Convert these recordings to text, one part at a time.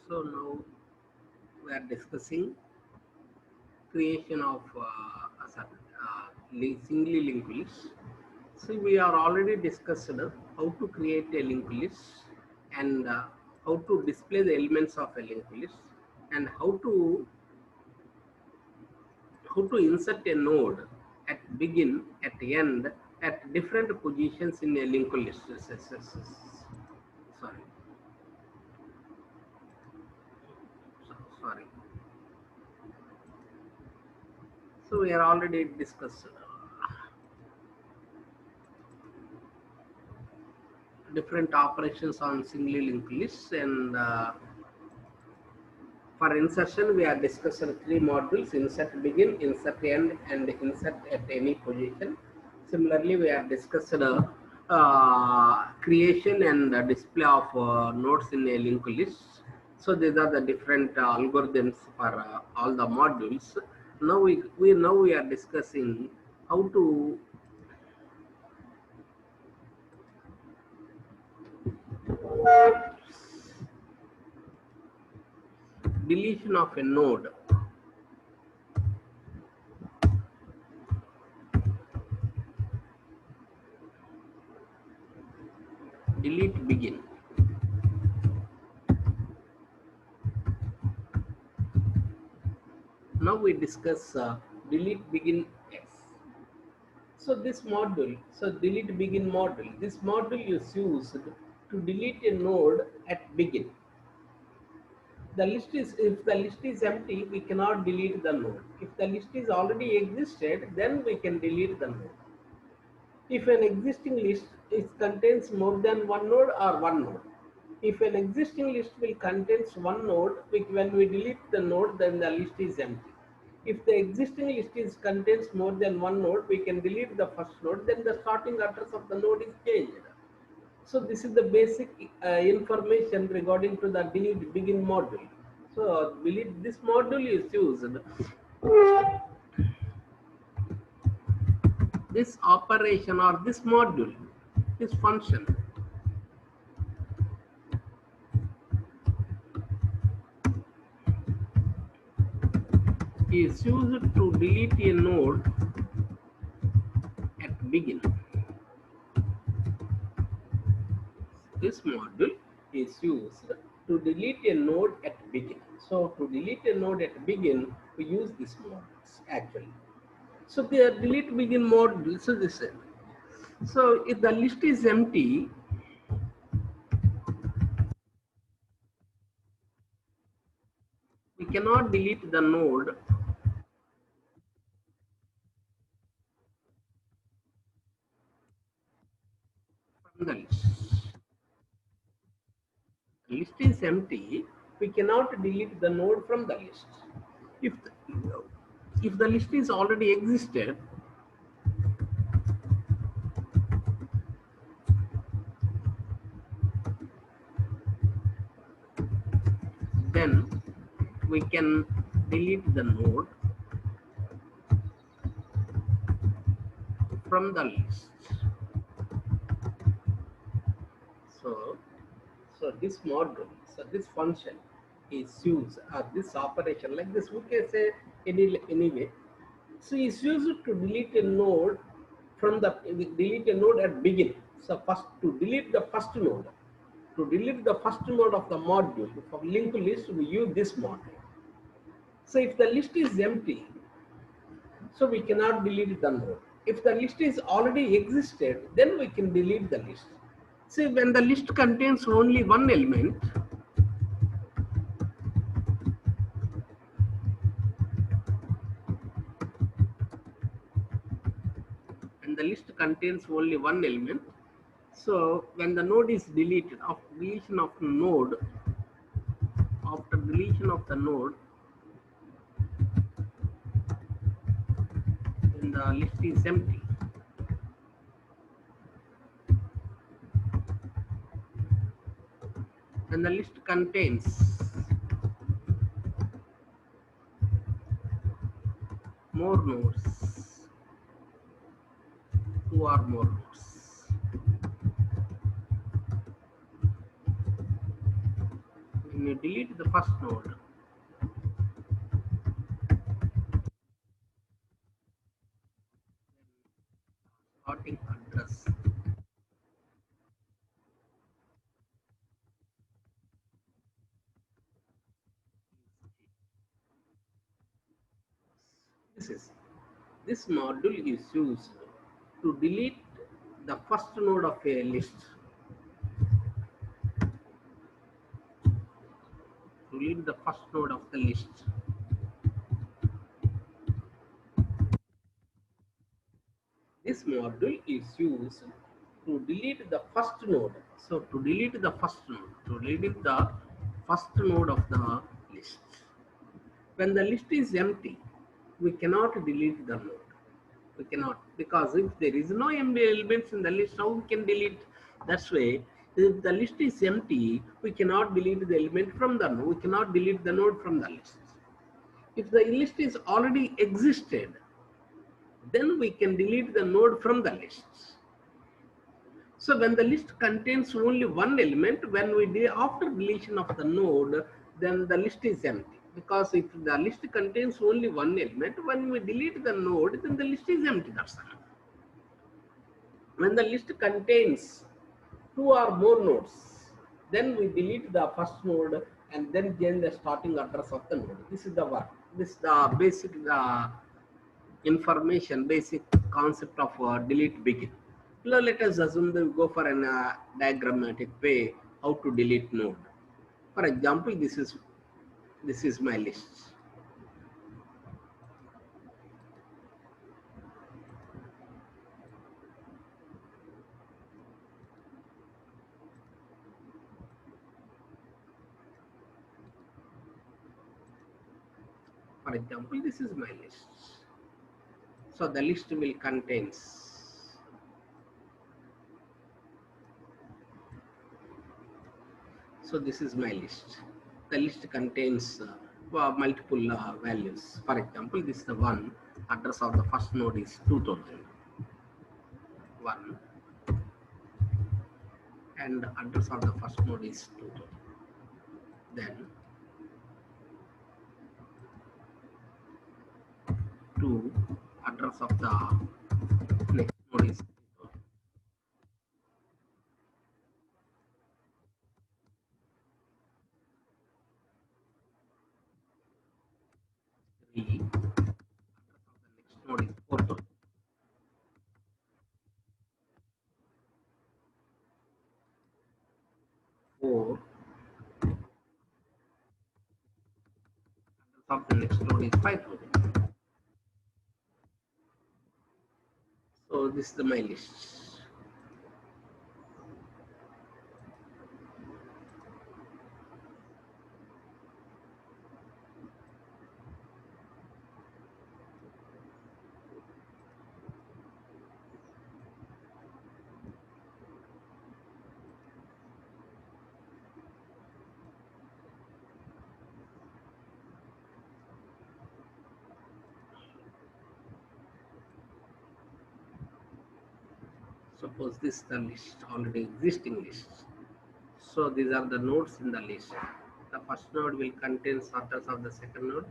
So now we are discussing creation of singly linked list. So we are already discussed how to create a linked list and how to display the elements of a linked list and how to insert a node at begin, at end, at different positions in a linked list. Sorry, sorry. So we are already discussed different operations on singly linked lists, and for insertion we are discussing three modules: insert begin, insert end, and insert at any position. Similarly, we are discussed creation and display of nodes in a linked list. So these are the different algorithms for all the modules. Now we are discussing how to deletion of a node. Delete begin. Now we discuss delete begin X. So delete begin module. This module is used to delete a node at begin. If the list is empty, we cannot delete the node. If the list is already existed, then we can delete the node. If an existing list contains more than one node or one node. If an existing list will contains one node, when we delete the node, then the list is empty. If the existing list contains more than one node, we can delete the first node, then the starting address of the node is changed. So this is the basic information regarding to the delete begin module. So this module is used. This operation or this module, this function is used to delete a node at begin. This module is used to delete a node at begin. So to delete a node at begin, we use this modules actually. So the delete begin module. So this. So if the list is empty, we cannot delete the node from the list. The list is empty, we cannot delete the node from the list. If the list is already existed, then we can delete the node from the list. So this module, so this function is used, or this operation like this, we can say anyway. So it's used to delete a node from the delete a node at begin. So first to delete the first node. To delete the first node of the module for linked list, we use this module. So if the list is empty, so we cannot delete the node. If the list is already existed, then we can delete the list. See, when the list contains only one element, and the list contains only one element, so when the node is deleted, after deletion of the node, when the list is empty, when the list contains more nodes, two or more nodes, When you delete the first node, starting address this is this module is used to delete the first node of a list. Delete the first node of the list. This module is used to delete the first node. So to delete the first node, to delete the first node of the list. When the list is empty, we cannot delete the node. We cannot, because if there is no empty elements in the list, how we can delete? That's why if the list is empty, we cannot delete the element from the node. We cannot delete the node from the list. If the list is already existed, then we can delete the node from the list. So when the list contains only one element, when we after deletion of the node, then the list is empty. Because if the list contains only one element, when we delete the node, then the list is empty. That's all. When the list contains two or more nodes, then we delete the first node and then change the starting address of the node. This is the work. This is the basic information, basic concept of delete begin. Now let us assume that we go for an diagrammatic way how to delete node. For example, this is my list. For example, this is my list. So the list will contains. So this is my list. The list contains multiple values. For example, this is the one. Address of the first node is 2000. 1. And address of the first node is 2000. Then 2. Address of the next node is 3. Address of the next node is 4000. 4. Address of the next node is 5000. So this is my list. Suppose this is the list, already existing list. So these are the nodes in the list. The first node will contain address of the second node.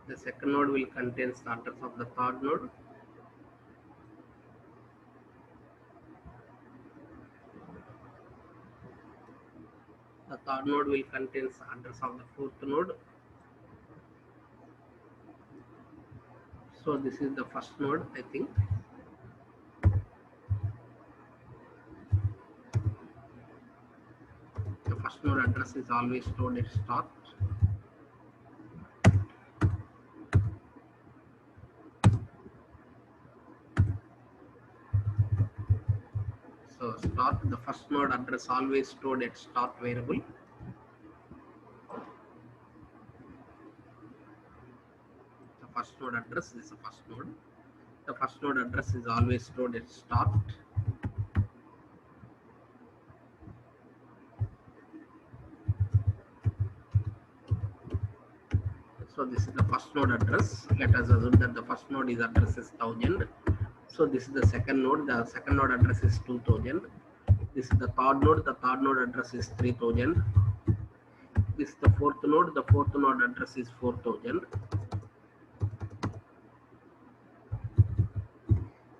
The second node will contain address of the third node. The third node will contain address of the fourth node. So this is the first node, I think. The first node address is always stored at start. So start, the first node address always stored at start variable. The first node address is the first node. The first node address is always stored at start. So this is the first node address. Let us assume that the first node is address is 1000. So this is the second node. The second node address is 2000. This is the third node. The third node address is 3000. This is the fourth node. The fourth node address is 4000.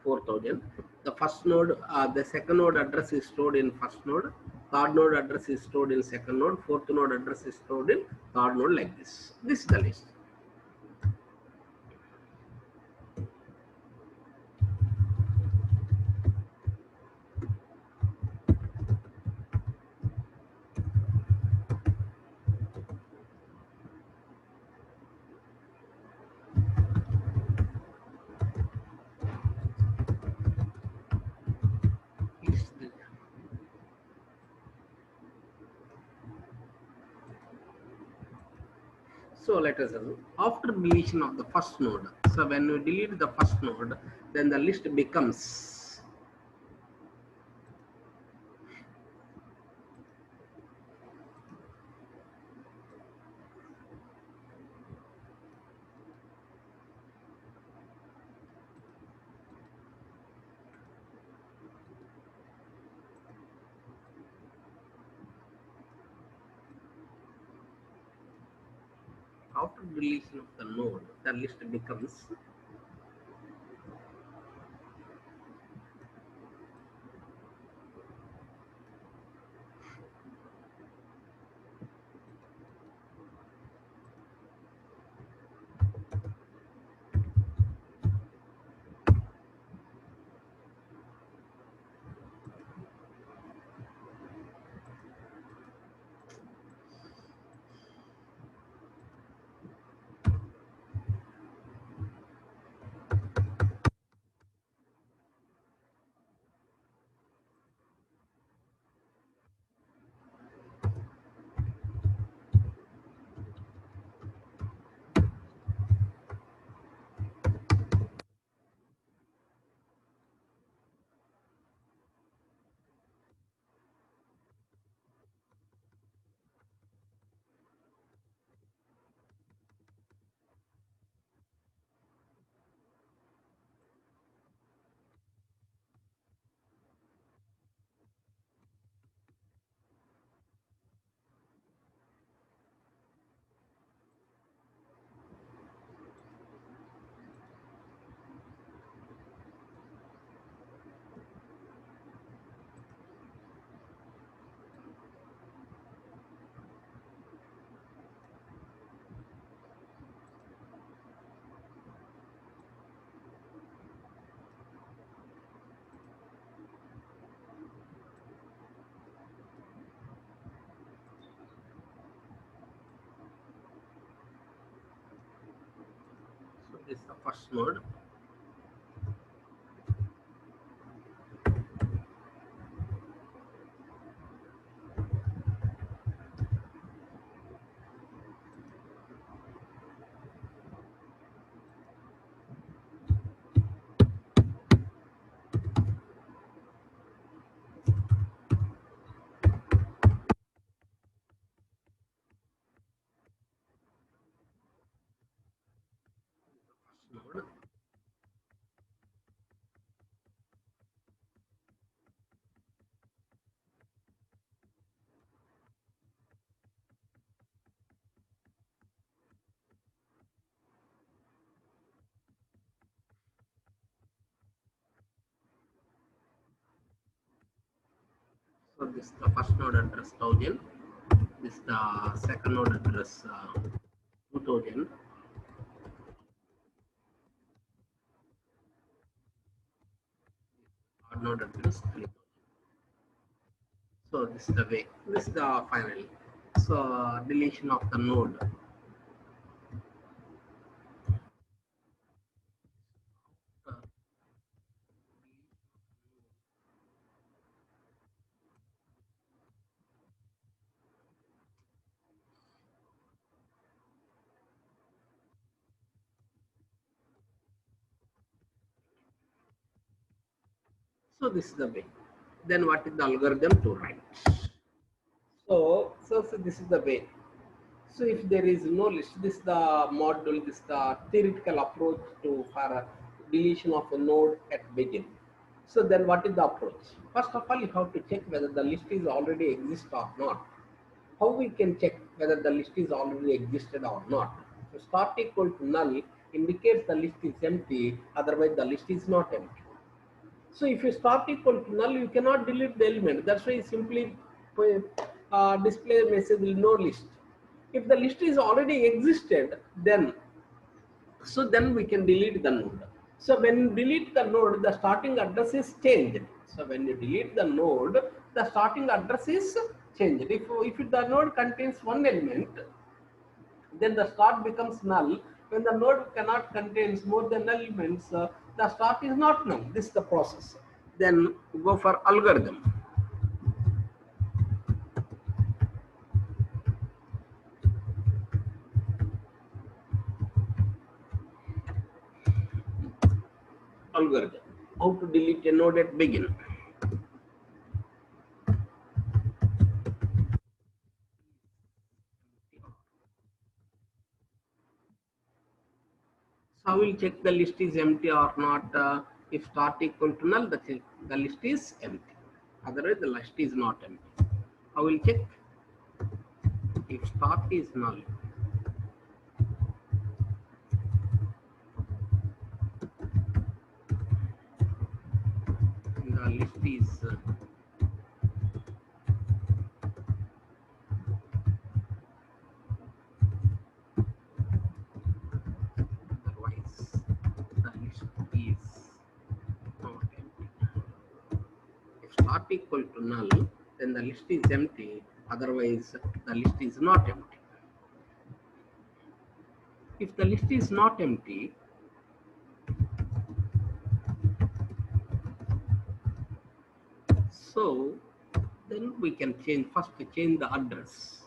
4000. The first node, the second node address is stored in first node. Third node address is stored in second node. Fourth node address is stored in third node, like this. This is the list. So let us assume after deletion of the first node. So when we delete the first node, then the list becomes after deletion of the node, the list becomes so this is the first node. Node. So this is the first node address 1000. This is the second node address 2000. Third node address 3000. So this is the way. This is the final. So deletion of the node. So this is the way. Then what is the algorithm to write? So this is the way. So if there is no list, this is the module, this is the theoretical approach to for deletion of a node at begin. So then what is the approach? First of all, you have to check whether the list is already exist or not. How we can check whether the list is already existed or not? So start equal to null indicates the list is empty, otherwise the list is not empty. So if you start equal to null, you cannot delete the element. That's why you simply display a message with no list. If the list is already existed, then we can delete the node. So when you delete the node, the starting address is changed. So when you delete the node, the starting address is changed. If the node contains one element, then the start becomes null. When the node cannot contains more than elements, the start is not null. This is the process. Then go for algorithm. Algorithm. How to delete a node at begin. So I will check the list is empty or not. If start equal to null, the list is empty. Otherwise, the list is not empty. I will check if start is null. The list is otherwise the list is not empty. If start equal to null, then the list is empty. Otherwise, the list is not empty. If the list is not empty, so then we can change the address.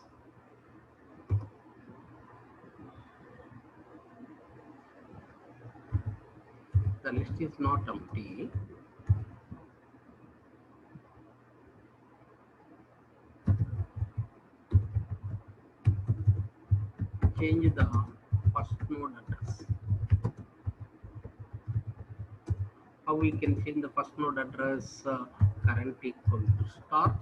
The list is not empty. Change the first node address. How we can change the first node address? Current equal to start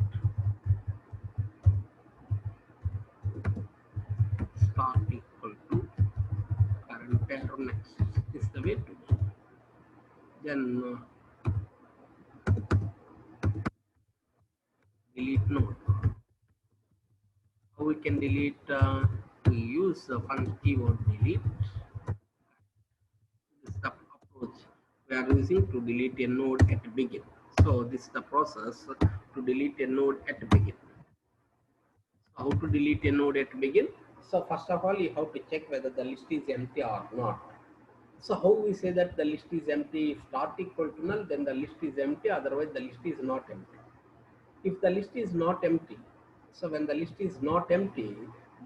equal to current and next. This is the way to do. Then delete node. How we can delete? We use the function keyword delete. This is the approach we are using to delete a node at begin. So this is the process to delete a node at begin. How to delete a node at begin? So first of all, you have to check whether the list is empty or not. So how we say that the list is empty? If start equal to null, then the list is empty. Otherwise, the list is not empty. If the list is not empty, so when the list is not empty,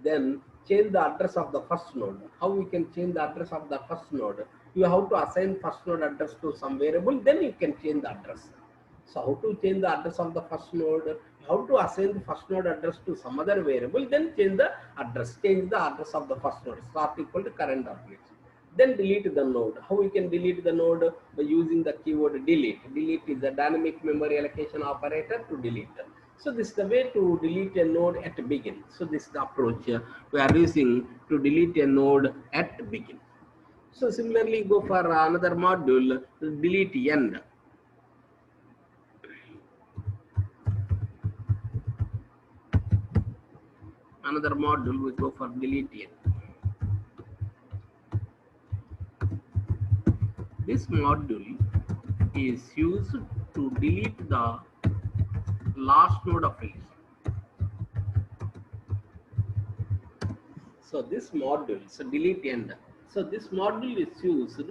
then change the address of the first node. How we can change the address of the first node? You have to assign first node address to some variable, then you can change the address. So how to change the address of the first node? How to assign the first node address to some other variable, then change the address. Change the address of the first node. Start equal to current object. Then delete the node. How we can delete the node? By using the keyword delete. Delete is a dynamic memory allocation operator to delete. So this is the way to delete a node at begin. So this is the approach we are using to delete a node at begin. So similarly, go for another module, delete end. Another module, we go for delete end. This module is used to delete the last node of a list. So this module, so delete end. So this module is used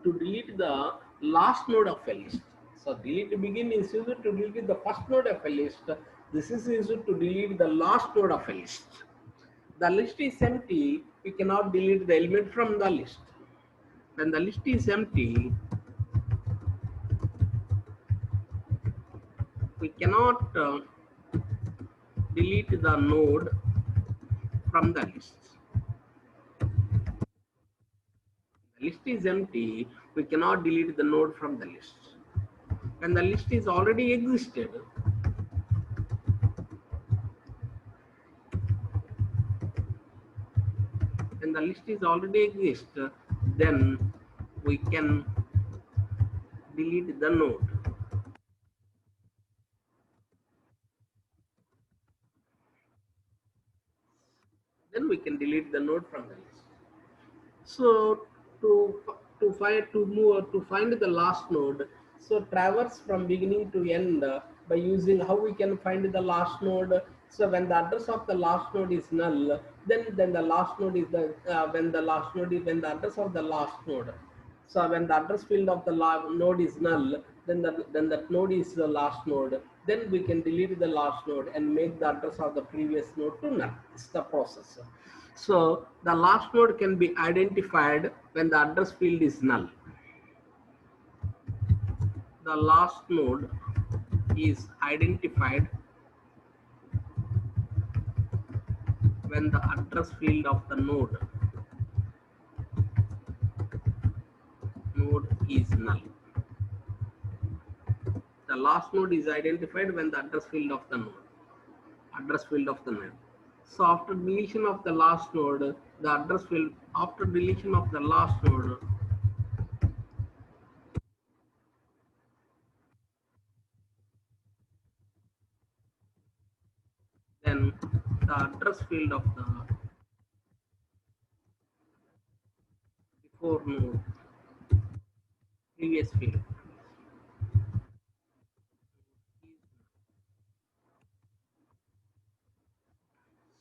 to delete the last node of a list. So delete begin is used to delete the first node of a list. This is used to delete the last node of a list. The list is empty, we cannot delete the element from the list. When the list is empty, we cannot delete the node from the list. The list is empty, we cannot delete the node from the list. when the list is already existed, when the list is already exist, then we can delete the node. Then we can delete the node from the list. So to find the last node, so traverse from beginning to end by using how we can find the last node. So when the address of the last node is null, then the last node is the when the address of the last node. So when the address field of the node is null, then that node is the last node. Then we can delete the last node and make the address of the previous node to null. It's the process. So the last node can be identified when the address field is null. The last node is identified when the address field of the node is null. The last node is identified when the address field of the node. So after deletion of the last node, the address field after deletion of the last node, then the address field of the before node previous field.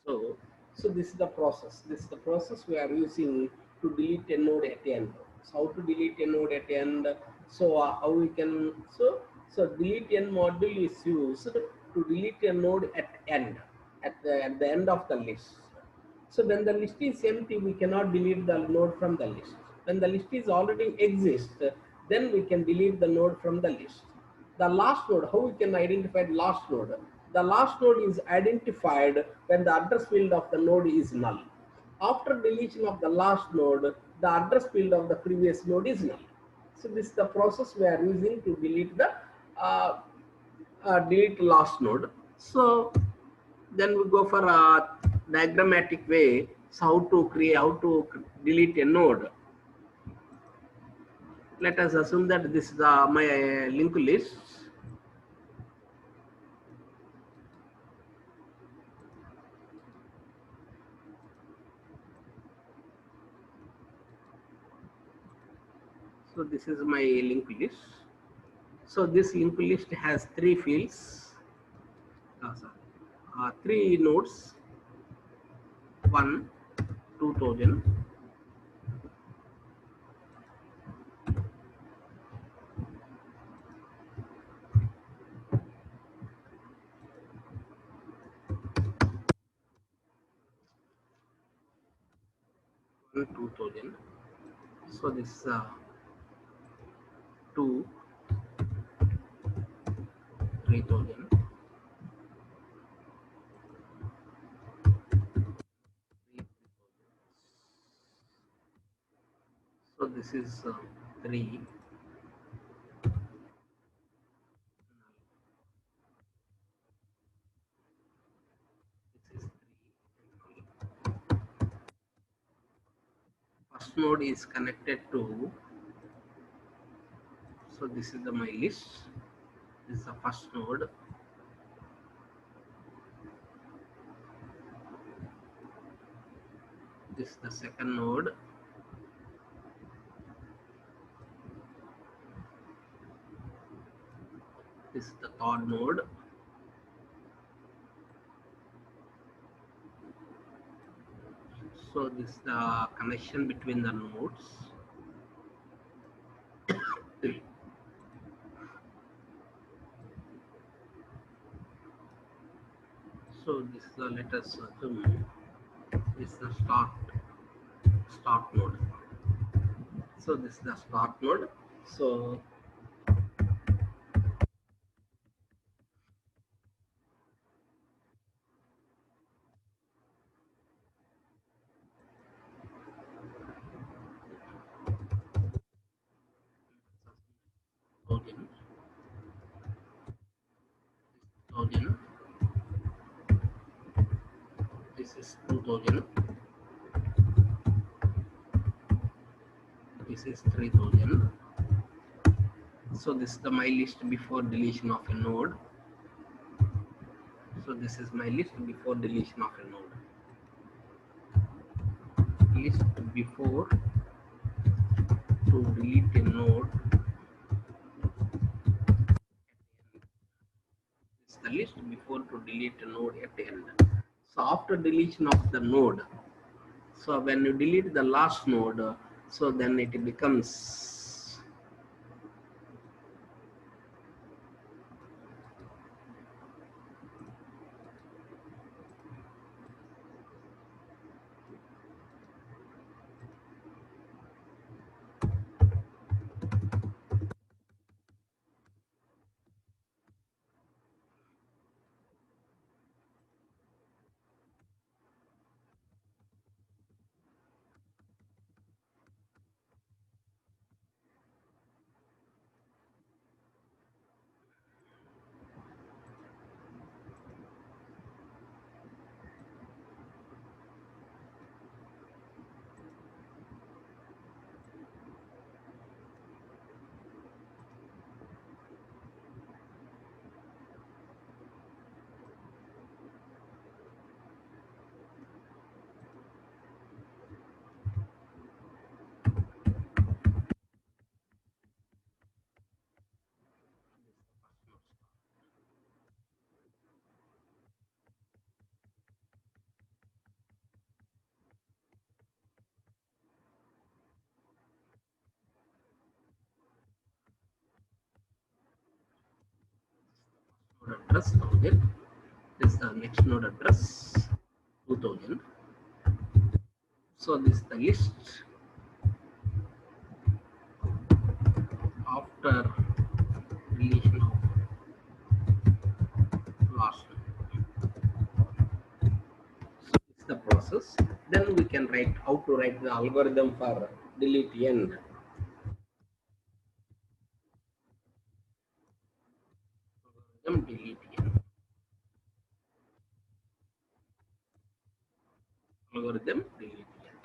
So, so this is the process. This is the process we are using to delete a node at the end. So how to delete a node at the end? So how we can so delete n module is used to delete a node at end at the end of the list. So when the list is empty, we cannot delete the node from the list. When the list is already exist, then we can delete the node from the list. The last node, how we can identify the last node? The last node is identified when the address field of the node is null. After deletion of the last node, the address field of the previous node is null. So this is the process we are using to delete the uh, delete last node. So then we go for a diagrammatic way. So how to delete a node. Let us assume that this is my linked list. So this is my linked list. So this linked list has three fields, three nodes, 1, 2000, 2000. So this is 2, 3000. So this is 3. This is 3. First node is connected to, so this is my list. This is the first node. This is the second node. This is the third node. So this is the connection between the nodes. So this is the, let us assume this is the start node. So this is the start node. So okay. This is 2000. This is 3000. So this is the my list before deletion of a node. So this is my list before deletion of a node. List before to delete a node. This is the list before to delete a node at the end. So after deletion of the node, so when you delete the last node, so then it becomes node address 1000. This is the next node address 2000. So this is the list after deletion of last node. So this is the process. Then we can write how to write the algorithm for delete end. Algorithm delete end. Algorithm delete end.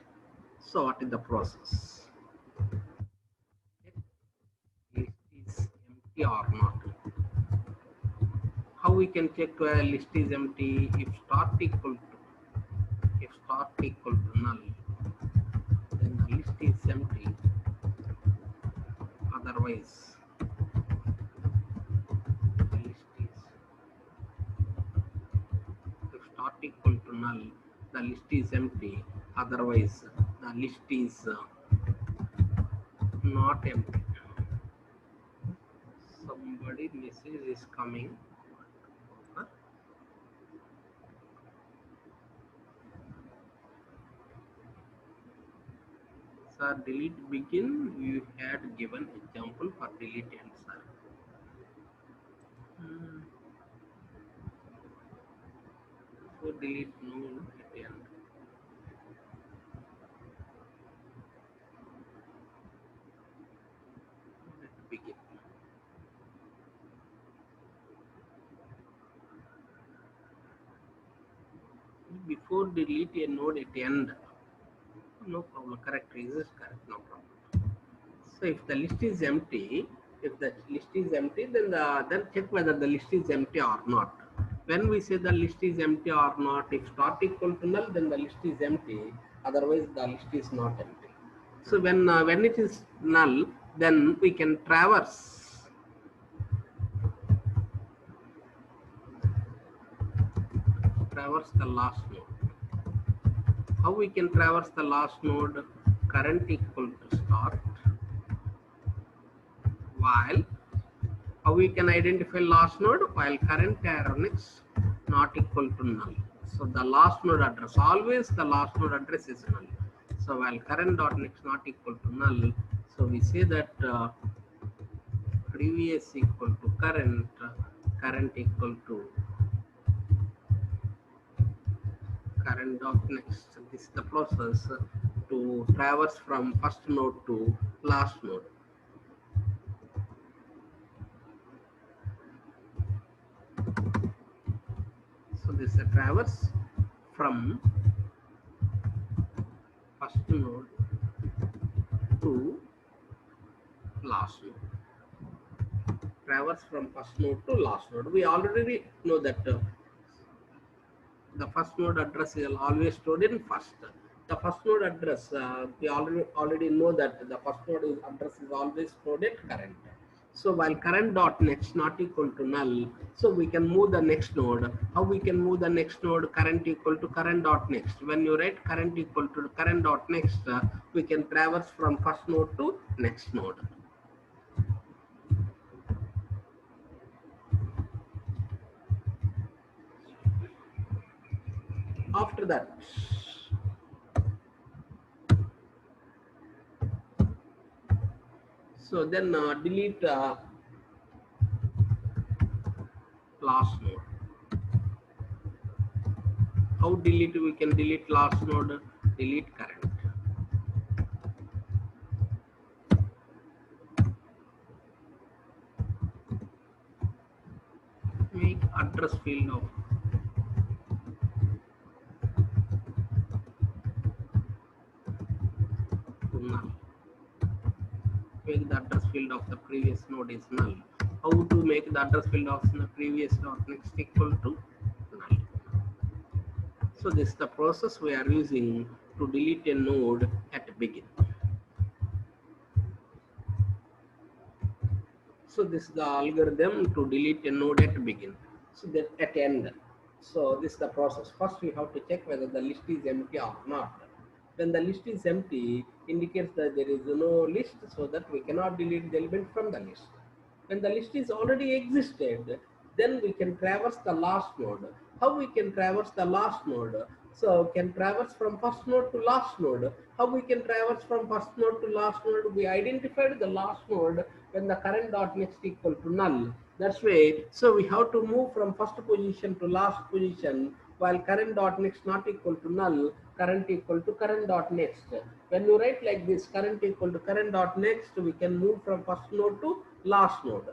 So what is the process? List is empty or not? How we can check whether list is empty? If start equal to null, then the list is empty. Otherwise, the list is, if start equal to null, the list is empty. Otherwise, the list is not empty. Somebody message is coming. Sir, delete begin. You had given example for delete end, sir. So delete node at end. Let begin. Before delete a node at end. No problem. Correct. Is correct. No problem. So if the list is empty, then check whether the list is empty or not. When we say the list is empty or not, if start equal to null, then the list is empty. Otherwise, the list is not empty. So when it is null, then we can traverse the last node. How we can traverse the last node? Current equal to start, while how we can identify last node? While current arrow next not equal to null. So the last node address, always the last node address is null. So while current dot next not equal to null, so we say that previous equal to current, current equal to current dot next. This is the process to traverse from first node to last node. So this is a traverse from first node to last node. Traverse from first node to last node. We already know that the first node address is always stored in first. The first node address, we already know that the first node address is always stored at current. So while current dot next not equal to null, so we can move the next node. How we can move the next node? Current equal to current dot next. When you write current equal to current dot next, we can traverse from first node to next node. After that, so then delete last node. How delete? We can delete last node, delete current. Make address field of null. Make the address field of the previous node is null. How to make the address field of the previous node next equal to null? So this is the process we are using to delete a node at begin. So this is the algorithm to delete a node at begin. So that at end. So this is the process. First we have to check whether the list is empty or not. When the list is empty, indicates that there is no list, so that we cannot delete the element from the list. When the list is already existed, then we can traverse the last node. How we can traverse the last node? So can traverse from first node to last node. How we can traverse from first node to last node? We identified the last node when the current dot next equal to null. That's why, so we have to move from first position to last position while current dot next not equal to null, current equal to current dot next. When you write like this, current equal to current dot next, we can move from first node to last node.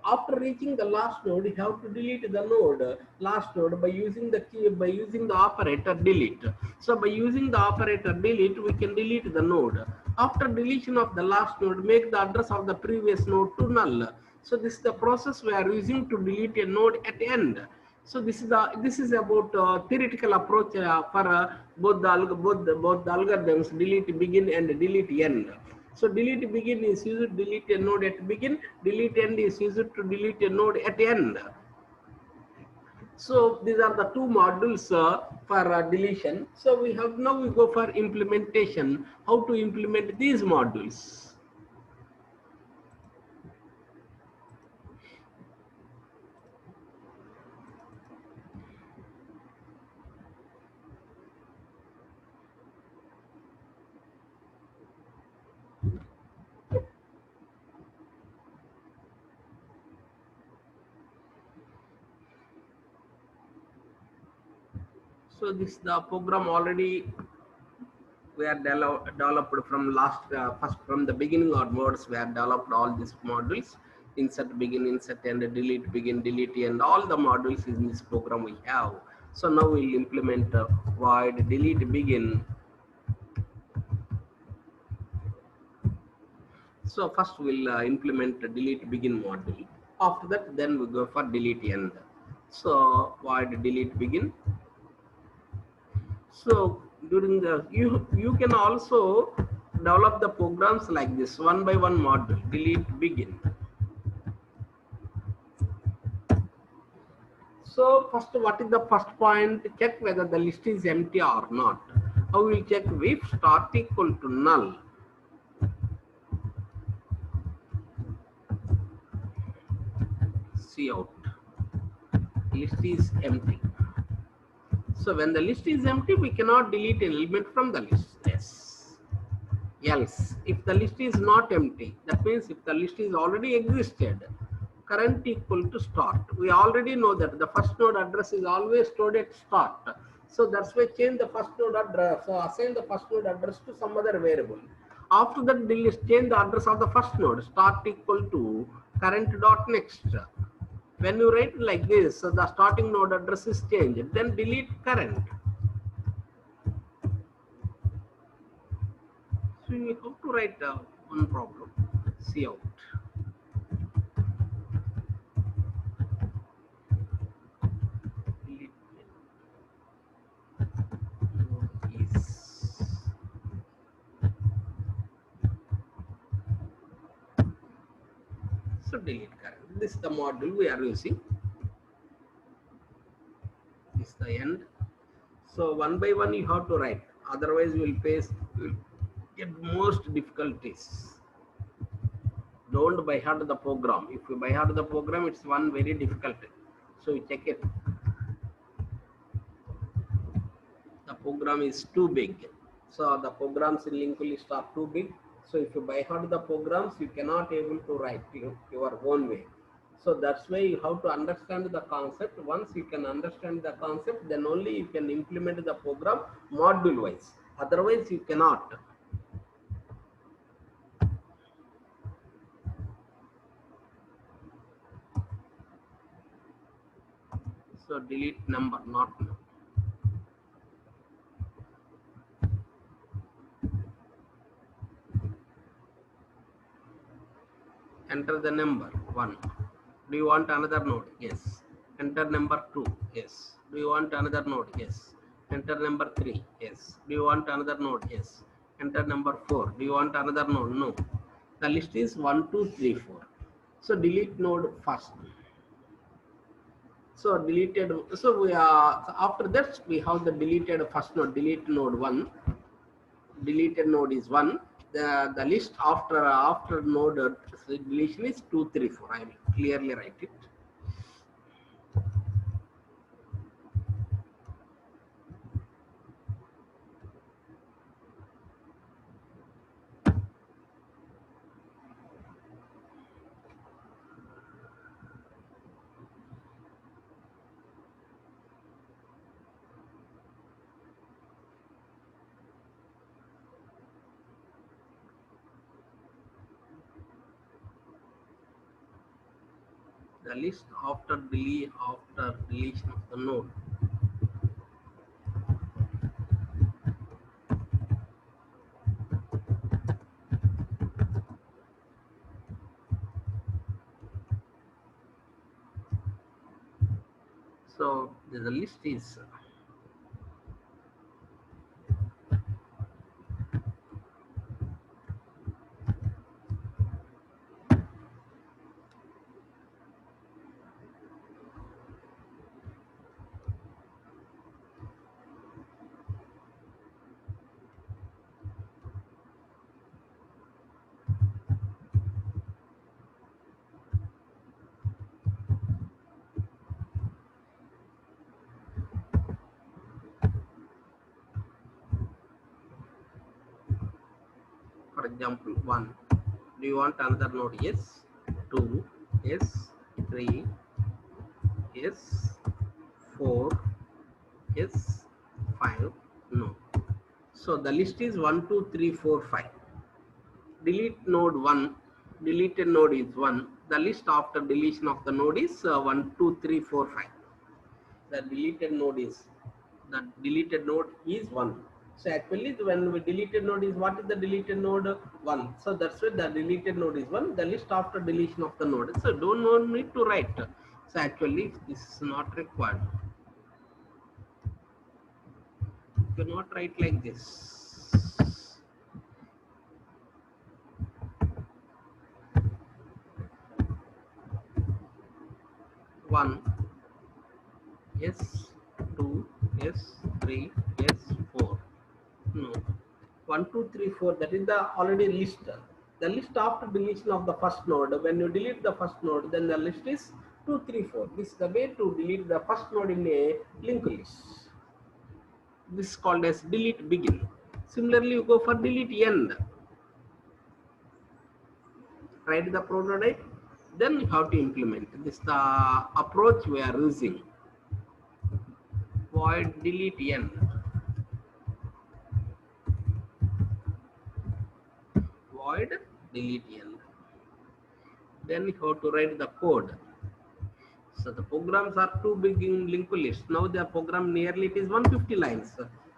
After reaching the last node, you have to delete the node, last node, by using the key, by using the operator delete. So by using the operator delete, we can delete the node. After deletion of the last node, make the address of the previous node to null. So this is the process we are using to delete a node at end. So this is about theoretical approach for both the algorithms, delete begin and delete end. So delete begin is used to delete a node at begin, delete end is used to delete a node at end. So these are the two modules for deletion. So we go for implementation. How to implement these modules? So this is the program already we are developed from first from the beginning onwards. We have developed all these modules: insert begin, insert end, delete begin, delete end. All the modules in this program we have. So now we'll implement void delete begin. So first we'll implement the delete begin module. After that, then we go for delete end. So void delete begin. So during the you can also develop the programs like this, one by one module, delete begin. So first, what is the first point? Check whether the list is empty or not. How will check? If start equal to null, cout, list is empty. So when the list is empty, we cannot delete an element from the list. Yes. Else, if the list is not empty, that means if the list is already existed, current equal to start. We already know that the first node address is always stored at start. So that's why change the first node address. So assign the first node address to some other variable. After that, change the address of the first node, start equal to current dot next. When you write like this, so the starting node address is changed. Then delete current. we have to write one problem. See out. Delete node is so delete current. This is the module we are using. This is the end. So one by one you have to write. Otherwise we'll get most difficulties. Don't by heart the program. If you by heart the program, it's one very difficult. So you check it. The program is too big. So the programs in linked list are too big. So if you by heart the programs, you cannot able to write your own way. So that's why you have to understand the concept. Once you can understand the concept, then only you can implement the program module wise. Otherwise you cannot. So delete number, not no. Enter the number 1. Do you want another node? Yes. Enter number 2. Yes. Do you want another node? Yes. Enter number 3. Yes. Do you want another node? Yes. Enter number 4. Do you want another node? No. The list is 1, 2, 3, 4. So delete node first. So deleted. So we are after that we have the deleted first node. Delete node 1. Deleted node is 1. The list after node deletion is 2, 3, 4. I will clearly write it. The list after deletion of the node. So the list is for example 1. Do you want another node? Yes. 2. Yes. 3. Yes. 4. Yes. 5. No. So the list is 1, 2, 3, 4, 5. Delete node 1. Deleted node is 1. The list after deletion of the node is 1, 2, 3, 4, 5. The deleted node is 1. So actually when we deleted node is, what is the deleted node? 1. So that's why the deleted node is 1. The list after deletion of the node. So no need to write. So actually this is not required. You cannot write like this. 1. Yes. 2. Yes. 3. Yes. 4. No. 1, 2, 3, 4. That is the already list. The list after deletion of the first node. When you delete the first node, then the list is 2, 3, 4. This is the way to delete the first node in a linked list. This is called as delete begin. Similarly, you go for delete end. Write the prototype, then you have to implement. This is the approach we are using. Void delete end. Void delete end. Then you have to write the code. So the programs are too big in linked list. Now the program nearly it is 150 lines.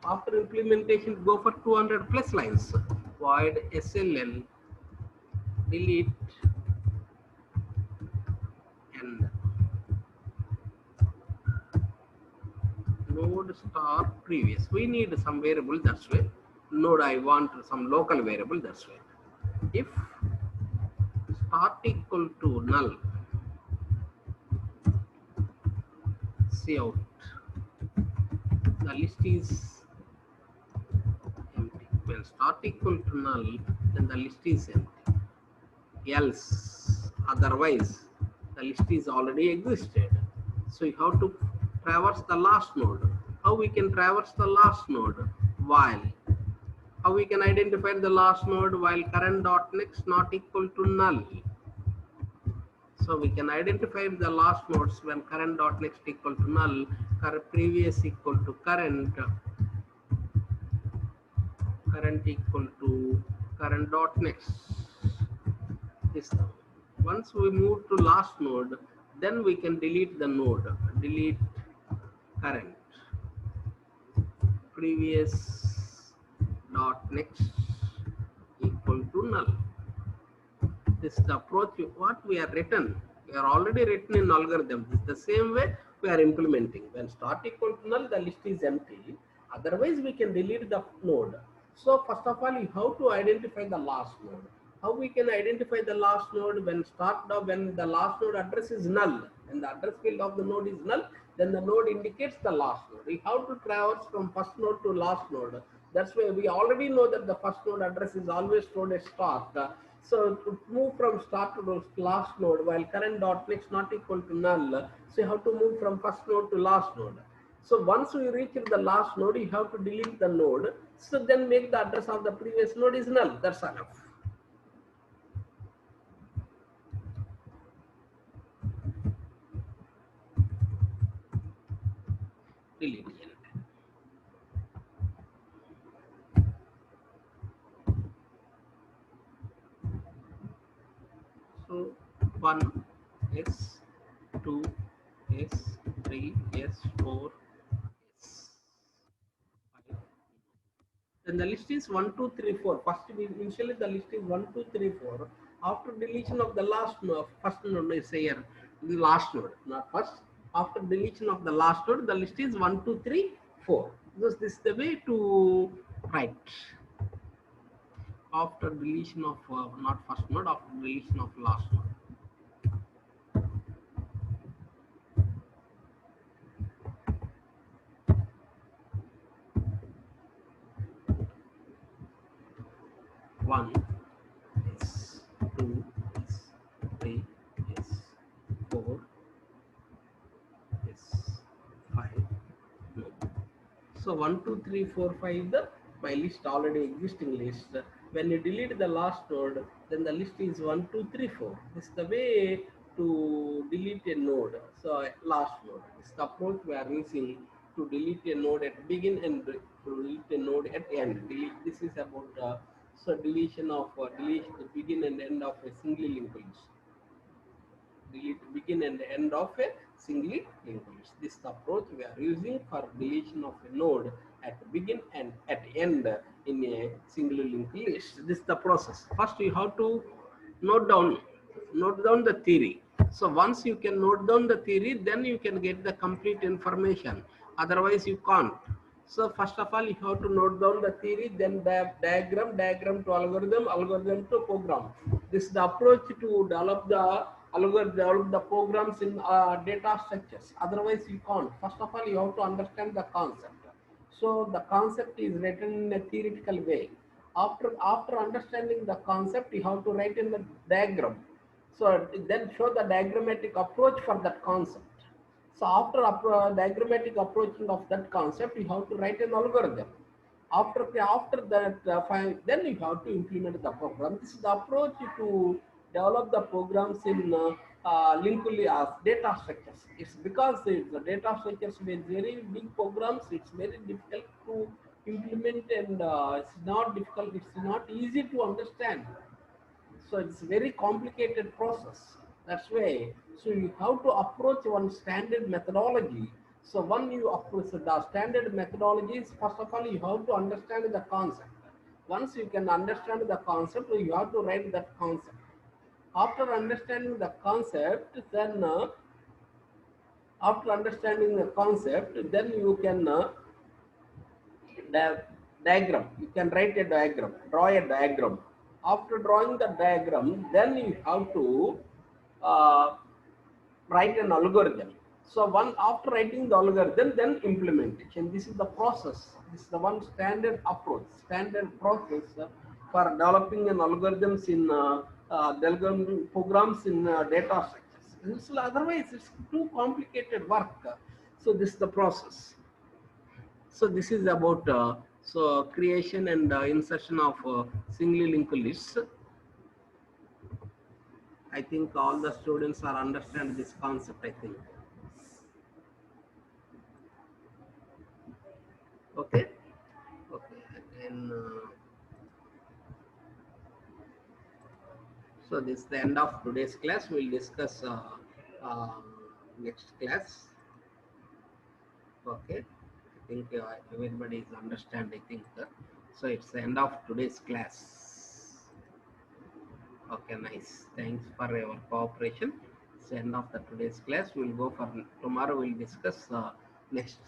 After implementation, go for 200 plus lines. void SLL delete and node star previous. We need some variable, that's why node I want some local variable, that's why. If start equal to null, see out, the list is empty. When start equal to null, then the list is empty. Else, otherwise, the list is already existed. So you have to traverse the last node. How we can traverse the last node? While. How we can identify the last node while current dot next not equal to null? So we can identify the last nodes when current dot next equal to null, previous equal to current equal to current dot next. This now. Once we move to last node, then we can delete the node. Delete current previous dot next equal to null. This is the approach what we are written. We are already written in algorithm. This is the same way we are implementing. When start equal to null, the list is empty. Otherwise, we can delete the node. So first of all, you have to identify the last node. How we can identify the last node? When when the last node address is null and the address field of the node is null, then the node indicates the last node. We have to traverse from first node to last node. That's why we already know that the first node address is always stored as start. So to move from start to last node while current dot next not equal to null, so you have to move from first node to last node. So once we reach the last node, you have to delete the node. So then make the address of the previous node is null. That's enough. Delete it. So 1 S, 2 S, 3 S, 4 S, 5. Then the list is 1, 2, 3, 4. First, initially the list is 1, 2, 3, 4. After deletion of the last node, first node is here, the last node, not first. After deletion of the last node, the list is 1, 2, 3, 4. This is the way to write. After deletion of not first node, after deletion of last node. One is, two is, three is, four is, five. No. So 1, 2, 3, 4, 5 the my list already existing list. When you delete the last node, then the list is 1, 2, 3, 4. This is the way to delete a node. So last node. This is the approach we are using to delete a node at begin and to delete a node at end. This is about so deletion of delete the begin and end of a singly linked list. Delete begin and end of a singly linked list. This is the approach we are using for deletion of a node at begin and at end in a singly linked list. This is the process. First, you have to note down the theory. So once you can note down the theory, then you can get the complete information. Otherwise, you can't. So first of all, you have to note down the theory, then the diagram to algorithm to program. This is the approach to develop the algorithm, develop the programs in data structures. Otherwise, you can't. First of all, you have to understand the concept. So the concept is written in a theoretical way. After understanding the concept, you have to write in the diagram. So then show the diagrammatic approach for that concept. So after diagrammatic approaching of that concept, you have to write an algorithm. After that, then you have to implement the program. This is the approach to develop the programs in linked data structures. It's because the data structures with very big programs. It's very difficult to implement, and it's not difficult. It's not easy to understand. So it's a very complicated process. That's why. So you have to approach one standard methodology. So when you approach the standard methodologies, first of all, you have to understand the concept. Once you can understand the concept, you have to write that concept. After understanding the concept, then you can di- diagram. You can write a diagram, draw a diagram. After drawing the diagram, then you have to uh, write an algorithm. So one after writing the algorithm, then implementation. This is the process. This is the one standard approach, standard process for developing an algorithms in developing programs in data structures. So otherwise, it's too complicated work. So this is the process. So this is about so creation and insertion of singly linked lists. I think all the students are understand this concept. I think. Okay. Okay. And so this is the end of today's class. We'll discuss uh, next class. Okay. I think everybody is understand. I think so. It's the end of today's class. Okay, nice. Thanks for your cooperation. It's the end of the today's class. We'll go for tomorrow. We'll discuss next